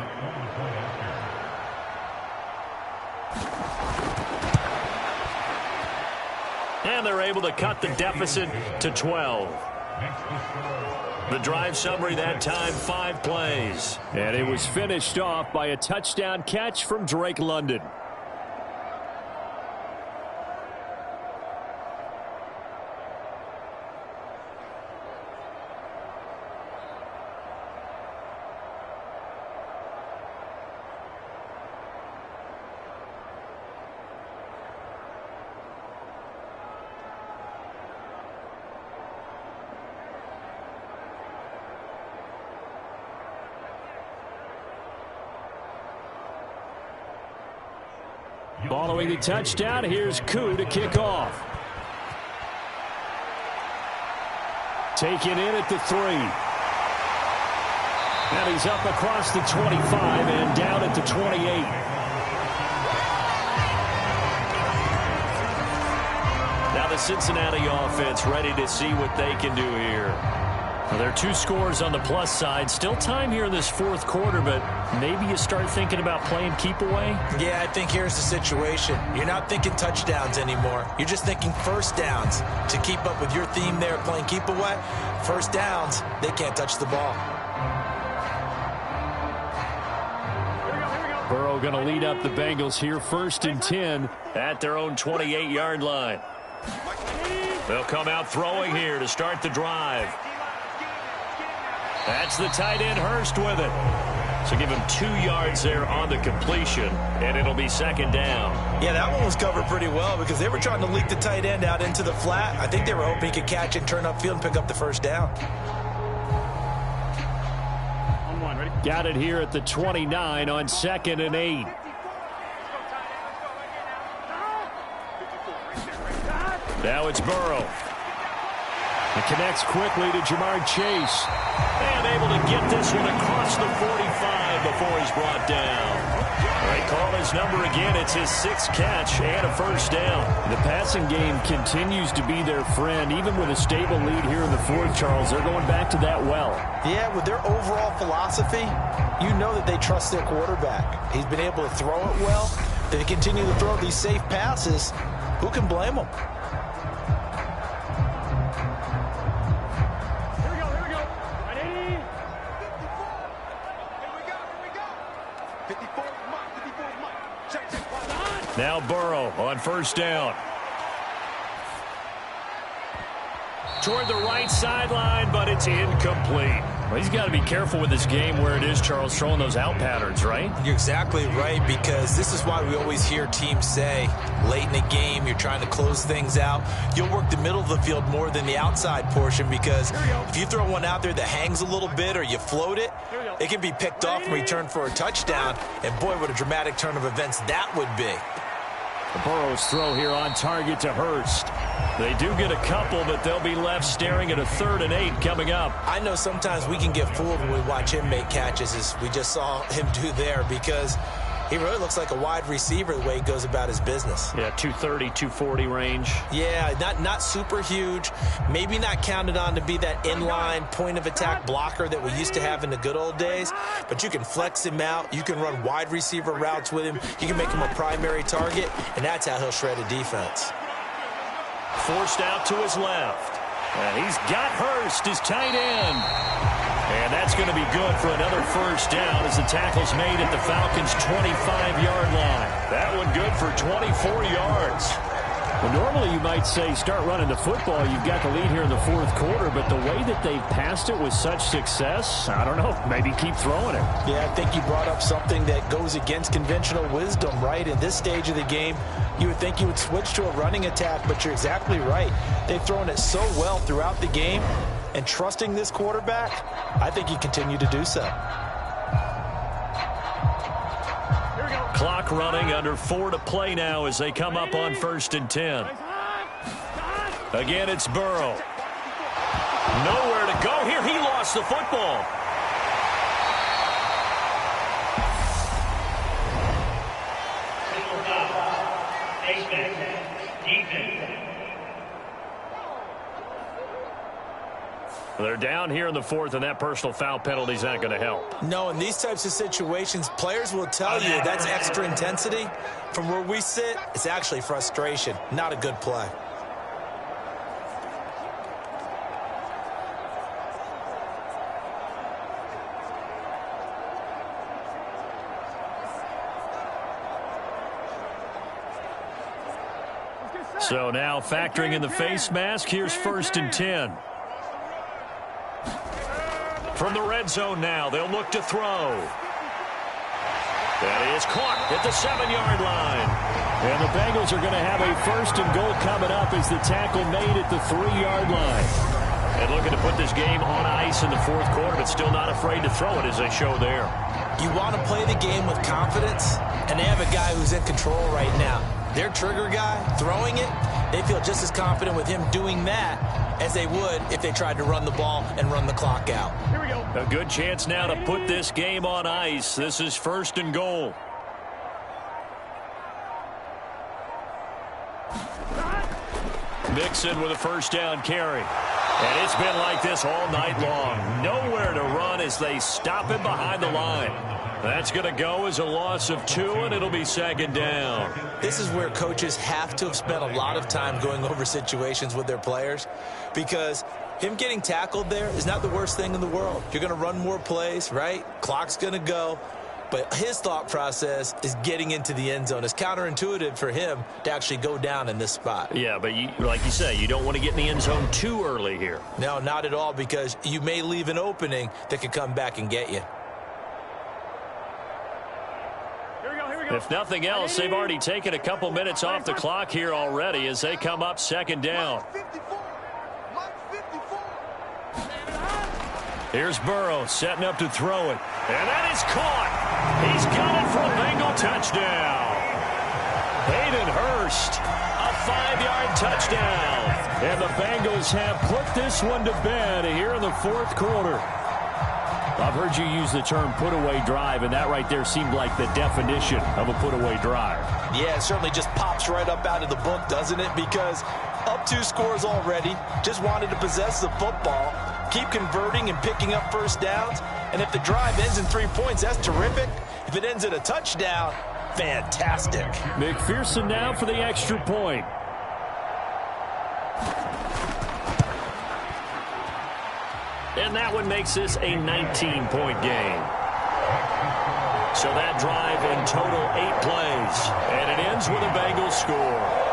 And they're able to cut the deficit to 12. The drive summary that time, 5 plays. And it was finished off by a touchdown catch from Drake London. Following the touchdown, here's Koo to kick off. Taken in at the 3. And he's up across the 25 and down at the 28. Now the Cincinnati offense ready to see what they can do here. Well, there are 2 scores on the plus side. Still time here in this 4th quarter, but maybe you start thinking about playing keep away? Yeah, I think here's the situation. You're not thinking touchdowns anymore. You're just thinking first downs. To keep up with your theme there, playing keep away, first downs, they can't touch the ball. Burrow going to lead up the Bengals here, 1st and 10 at their own 28-yard line. They'll come out throwing here to start the drive. That's the tight end, Hurst, with it. So give him 2 yards there on the completion, and it'll be 2nd down. Yeah, that one was covered pretty well because they were trying to leak the tight end out into the flat. I think they were hoping he could catch it, turn upfield, and pick up the 1st down. Got it here at the 29 on 2nd and 8. Now it's Burrow. It connects quickly to Jamar Chase. And able to get this one across the 45 before he's brought down. They call his number again. It's his 6th catch and a 1st down. The passing game continues to be their friend. Even with a stable lead here in the 4th, Charles, they're going back to that well. Yeah, with their overall philosophy, you know that they trust their quarterback. He's been able to throw it well. They continue to throw these safe passes. Who can blame them? Now Burrow on 1st down. Toward the right sideline, but it's incomplete. Well, he's got to be careful with this game where it is, Charles, throwing those out patterns, right? You're exactly right, because this is why we always hear teams say, late in the game, you're trying to close things out. You'll work the middle of the field more than the outside portion, because if you throw one out there that hangs a little bit or you float it, it can be picked off and returned for a touchdown. And boy, what a dramatic turn of events that would be. The Burrow's throw here on target to Hurst. They do get a couple, but they'll be left staring at a 3rd and 8 coming up. I know sometimes we can get fooled when we watch him make catches, as we just saw him do there, because he really looks like a wide receiver the way he goes about his business. Yeah, 230, 240 range. Yeah, not super huge. Maybe not counted on to be that inline point-of-attack blocker that we used to have in the good old days, but you can flex him out. You can run wide receiver routes with him. You can make him a primary target, and that's how he'll shred a defense. Forced out to his left. And he's got Hurst, his tight end. And that's going to be good for another first down as the tackle's made at the Falcons' 25-yard line. That one good for 24 yards. Well, normally you might say start running the football. You've got the lead here in the 4th quarter, but the way that they've passed it with such success, I don't know, maybe keep throwing it. Yeah, I think you brought up something that goes against conventional wisdom, right? In this stage of the game, you would think you would switch to a running attack, but you're exactly right. They've thrown it so well throughout the game, and trusting this quarterback, I think you continue to do so. Clock running, under 4 to play now as they come up on 1st and 10. Again, it's Burrow. Nowhere to go here. He lost the football. They're down here in the 4th, and that personal foul penalty is not going to help. No, in these types of situations, players will tell you that's extra intensity. From where we sit, it's actually frustration, not a good play. So now factoring in the face mask, here's 1st and 10. From the red zone now, they'll look to throw. That is caught at the 7-yard line. And the Bengals are going to have a 1st and goal coming up as the tackle made at the 3-yard line. And looking to put this game on ice in the 4th quarter, but still not afraid to throw it as they show there. You want to play the game with confidence, and they have a guy who's in control right now. Their trigger guy, throwing it, they feel just as confident with him doing that as they would if they tried to run the ball and run the clock out. Here we go. A good chance now to put this game on ice. This is 1st and goal. Mixon with a 1st down carry. And it's been like this all night long. Nowhere to run as they stop him behind the line. That's going to go as a loss of 2, and it'll be 2nd down. This is where coaches have to have spent a lot of time going over situations with their players, because him getting tackled there is not the worst thing in the world. You're going to run more plays, right? Clock's going to go. But his thought process is getting into the end zone. It's counterintuitive for him to actually go down in this spot. Yeah, but like you say, you don't want to get in the end zone too early here. No, not at all, because you may leave an opening that could come back and get you. If nothing else, they've already taken a couple minutes off the clock here already as they come up 2nd down. Here's Burrow setting up to throw it. And that is caught. He's got it for a Bengal touchdown. Hayden Hurst, a 5-yard touchdown. And the Bengals have put this one to bed here in the 4th quarter. I've heard you use the term put-away drive, and that right there seemed like the definition of a put-away drive. Yeah, it certainly just pops right up out of the book, doesn't it? Because up 2 scores already, just wanted to possess the football, keep converting and picking up 1st downs, and if the drive ends in 3 points, that's terrific. If it ends in a touchdown, fantastic. McPherson now for the extra point. And that one makes this a 19-point game. So that drive in total 8 plays. And it ends with a Bengals score.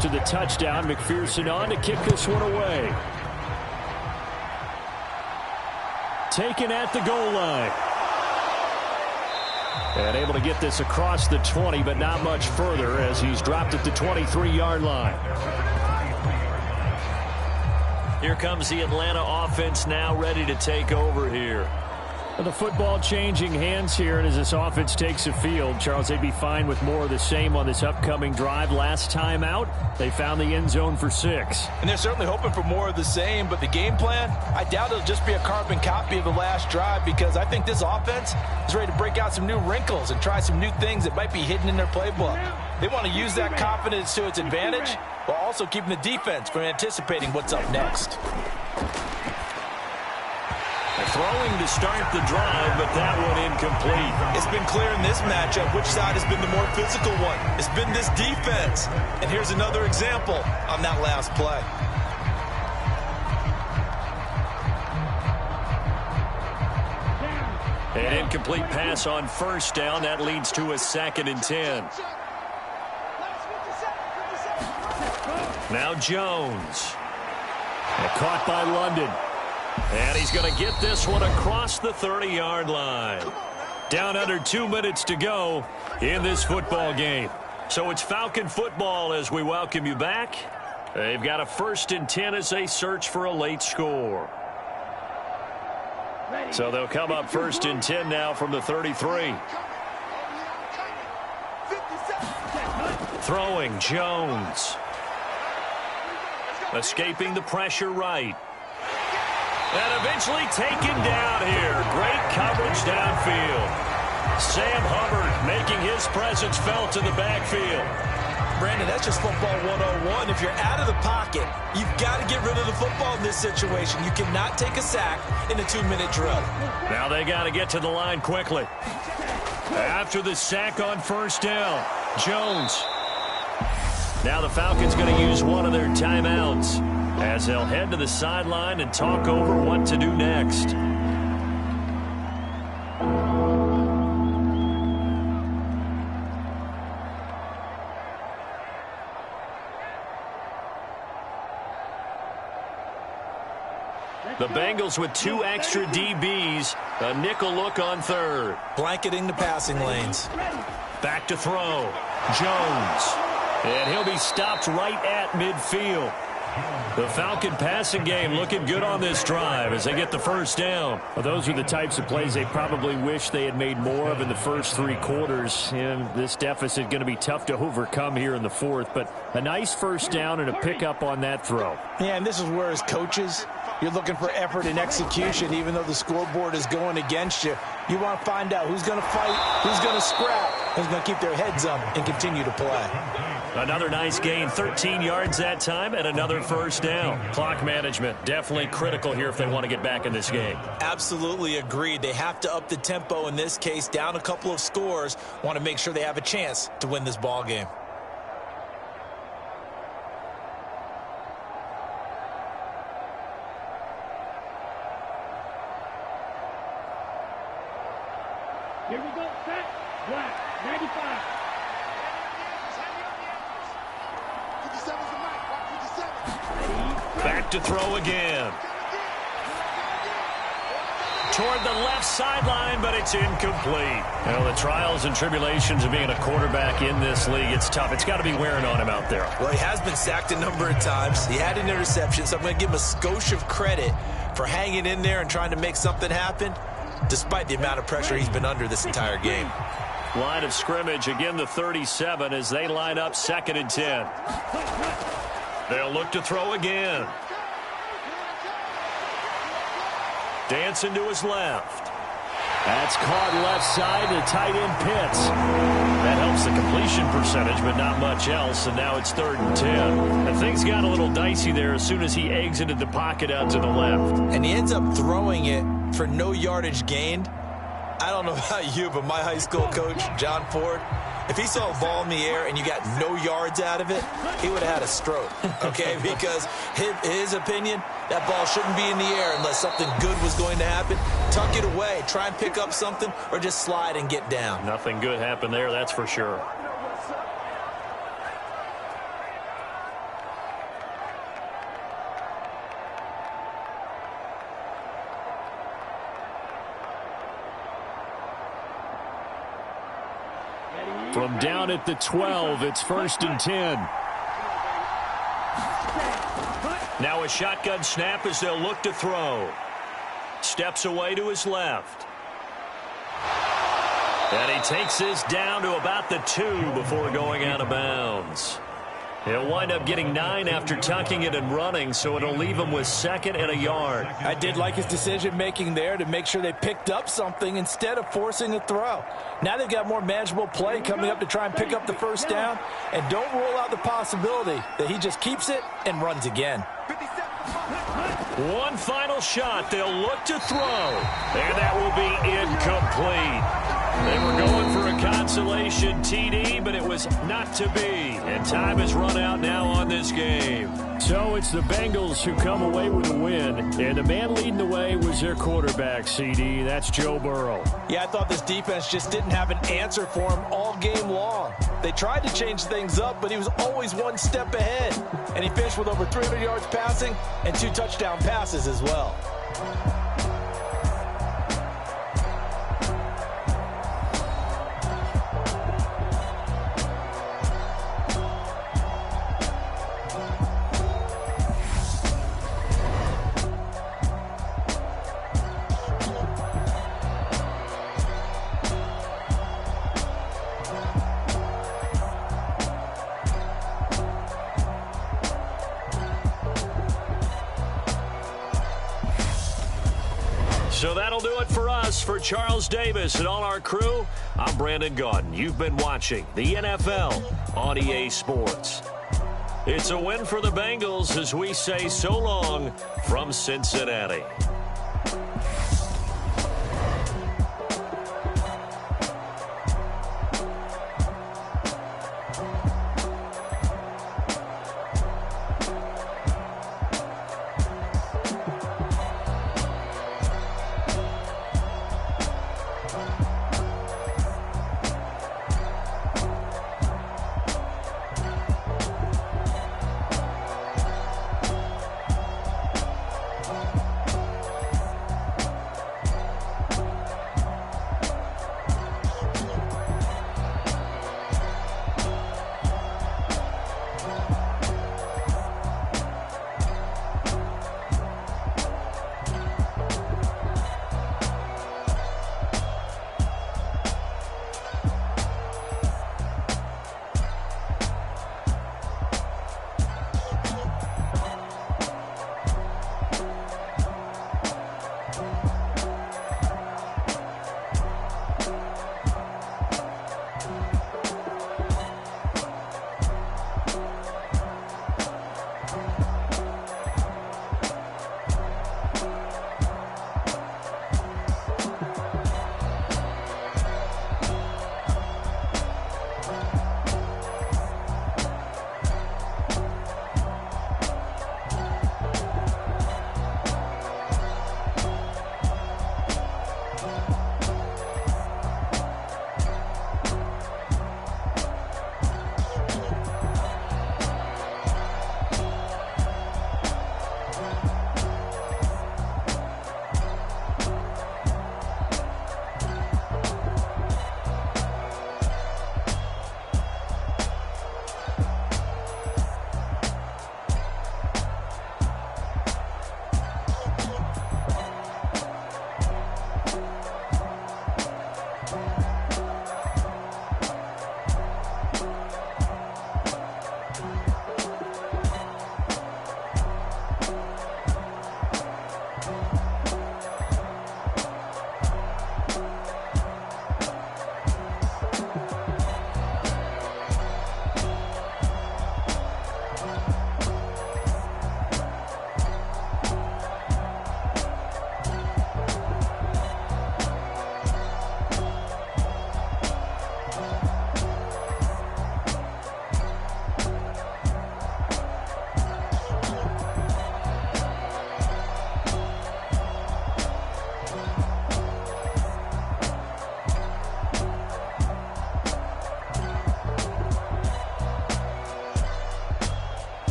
after the touchdown. McPherson on to kick this one away. Taken at the goal line. And able to get this across the 20, but not much further as he's dropped at the 23-yard line. Here comes the Atlanta offense now ready to take over here. The football changing hands here, and as this offense takes the field, Charles, they'd be fine with more of the same on this upcoming drive. Last time out, they found the end zone for 6. And they're certainly hoping for more of the same, but the game plan, I doubt it'll just be a carbon copy of the last drive, because I think this offense is ready to break out some new wrinkles and try some new things that might be hidden in their playbook. They want to use that confidence to its advantage, while also keeping the defense from anticipating what's up next. Throwing to start the drive, but that one incomplete. It's been clear in this matchup which side has been the more physical one. It's been this defense. And here's another example on that last play. An incomplete pass on first down. That leads to a 2nd and 10. Now Jones. And caught by London. And he's going to get this one across the 30-yard line. Down under 2 minutes to go in this football game. So it's Falcon football as we welcome you back. They've got a 1st and 10 as they search for a late score. So they'll come up 1st and 10 now from the 33. Throwing Jones. Escaping the pressure right. And eventually taken down here. Great coverage downfield. Sam Hubbard making his presence felt in the backfield. Brandon, that's just football 101. If you're out of the pocket, you've got to get rid of the football in this situation. You cannot take a sack in a 2-minute drill. Now they got to get to the line quickly. After the sack on first down, Jones. Now the Falcons going to use one of their timeouts as they'll head to the sideline and talk over what to do next. The Bengals with 2 extra DBs, a nickel look on third. Blanketing the passing lanes. Back to throw. Jones. And he'll be stopped right at midfield. The Falcon passing game looking good on this drive as they get the first down. Well, those are the types of plays they probably wish they had made more of in the first 3 quarters. And this deficit going to be tough to overcome here in the 4th. But a nice first down and a pickup on that throw. Yeah, and this is where as coaches, you're looking for effort and execution, even though the scoreboard is going against you. You want to find out who's going to fight, who's going to scrap, who's going to keep their heads up and continue to play. Another nice gain, 13 yards that time, and another first down. Clock management, definitely critical here if they want to get back in this game. Absolutely agreed. They have to up the tempo in this case, down a couple of scores, want to make sure they have a chance to win this ball game. Here we go, set, black, 95. Back to throw again. Toward the left sideline, but it's incomplete. Well, the trials and tribulations of being a quarterback in this league, it's tough. It's got to be wearing on him out there. Well, he has been sacked a number of times. He had an interception, so I'm going to give him a skosh of credit for hanging in there and trying to make something happen, despite the amount of pressure he's been under this entire game. Line of scrimmage, again the 37 as they line up 2nd and 10. They'll look to throw again. Dancing to his left. That's caught left side to tight end Pitts. That helps the completion percentage, but not much else, and now it's 3rd and 10. And things got a little dicey there as soon as he exited the pocket out to the left. And he ends up throwing it for no yardage gained. I don't know about you, but my high school coach, John Ford, if he saw a ball in the air and you got no yards out of it, he would have had a stroke, okay? Because his opinion, that ball shouldn't be in the air unless something good was going to happen. Tuck it away, try and pick up something, or just slide and get down. Nothing good happened there, that's for sure. From down at the 12, it's 1st and 10. Now a shotgun snap as they'll look to throw. Steps away to his left. And he takes this down to about the 2 before going out of bounds. He'll wind up getting 9 after tucking it and running, so it'll leave him with 2nd and a yard. I did like his decision-making there to make sure they picked up something instead of forcing a throw. Now they've got more manageable play coming up to try and pick up the first down, and don't rule out the possibility that he just keeps it and runs again. One final shot. They'll look to throw, and that will be incomplete. They were going for a consolation TD, but it was not to be. And time has run out now on this game. So it's the Bengals who come away with a win. And the man leading the way was their quarterback, CD. That's Joe Burrow. Yeah, I thought this defense just didn't have an answer for him all game long. They tried to change things up, but he was always one step ahead. And he finished with over 300 yards passing and 2 touchdown passes as well. So that'll do it for us. For Charles Davis and all our crew, I'm Brandon Gaudin. You've been watching the NFL on EA Sports. It's a win for the Bengals as we say so long from Cincinnati.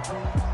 Bye.